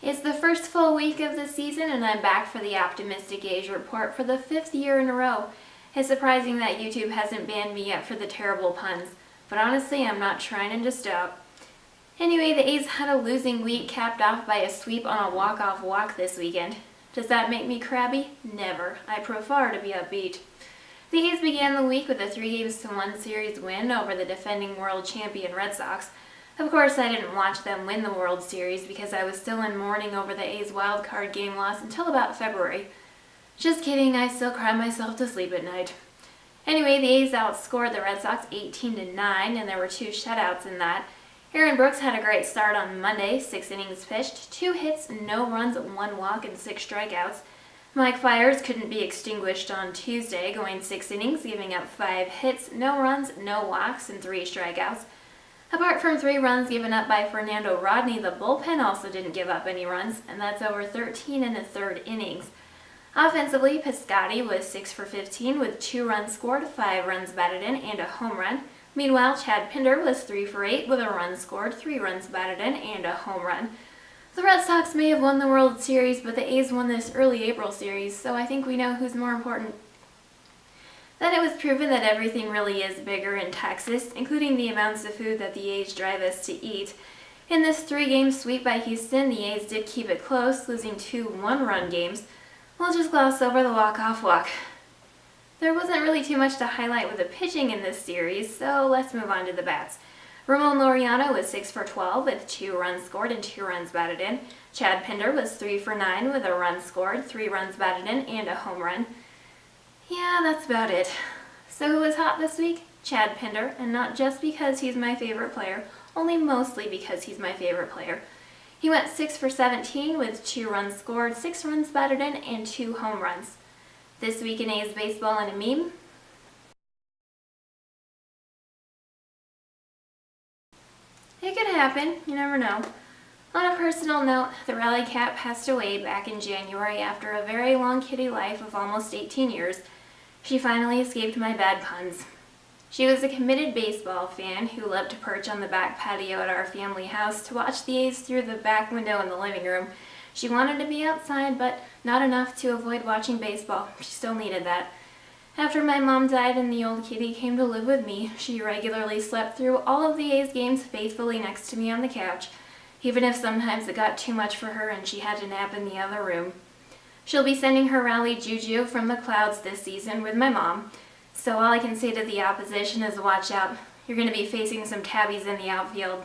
It's the first full week of the season and I'm back for the Optimistic Age report for the 5th year in a row. It's surprising that YouTube hasn't banned me yet for the terrible puns, but honestly I'm not trying to stop. Anyway, the A's had a losing week capped off by a sweep on a walk-off walk this weekend. Does that make me crabby? Never. I prefer to be upbeat. The A's began the week with a 3-1 series win over the defending world champion Red Sox. Of course, I didn't watch them win the World Series because I was still in mourning over the A's wildcard game loss until about February. Just kidding, I still cry myself to sleep at night. Anyway, the A's outscored the Red Sox 18-9, and there were 2 shutouts in that. Aaron Brooks had a great start on Monday, 6 innings pitched, 2 hits, no runs, 1 walk, and 6 strikeouts. Mike Fiers couldn't be extinguished on Tuesday, going 6 innings, giving up 5 hits, no runs, no walks, and 3 strikeouts. Apart from 3 runs given up by Fernando Rodney, the bullpen also didn't give up any runs, and that's over 13 1/3 innings. Offensively, Piscotty was 6 for 15 with 2 runs scored, 5 runs batted in, and a home run. Meanwhile, Chad Pinder was 3 for 8 with a run scored, 3 runs batted in, and a home run. The Red Sox may have won the World Series, but the A's won this early April series, so I think we know who's more important. Then it was proven that everything really is bigger in Texas, including the amounts of food that the A's drive us to eat. In this 3-game sweep by Houston, the A's did keep it close, losing 2 one-run games. We'll just gloss over the walk-off walk. There wasn't really too much to highlight with the pitching in this series, so let's move on to the bats. Ramon Laureano was 6 for 12 with 2 runs scored and 2 runs batted in. Chad Pinder was 3 for 9 with a run scored, 3 runs batted in, and a home run. Yeah, that's about it. So who was hot this week? Chad Pinder, and not just because he's my favorite player, only mostly because he's my favorite player. He went 6 for 17 with 2 runs scored, 6 runs batted in, and 2 home runs. This week in A's baseball and a meme. It could happen, you never know. On a personal note, the Rally Cat passed away back in January after a very long kitty life of almost 18 years. She finally escaped my bad puns. She was a committed baseball fan who loved to perch on the back patio at our family house to watch the A's through the back window in the living room. She wanted to be outside, but not enough to avoid watching baseball. She still needed that. After my mom died and the old kitty came to live with me, she regularly slept through all of the A's games faithfully next to me on the couch, even if sometimes it got too much for her and she had to nap in the other room. She'll be sending her rally juju from the clouds this season with my mom, so all I can say to the opposition is watch out. You're going to be facing some tabbies in the outfield.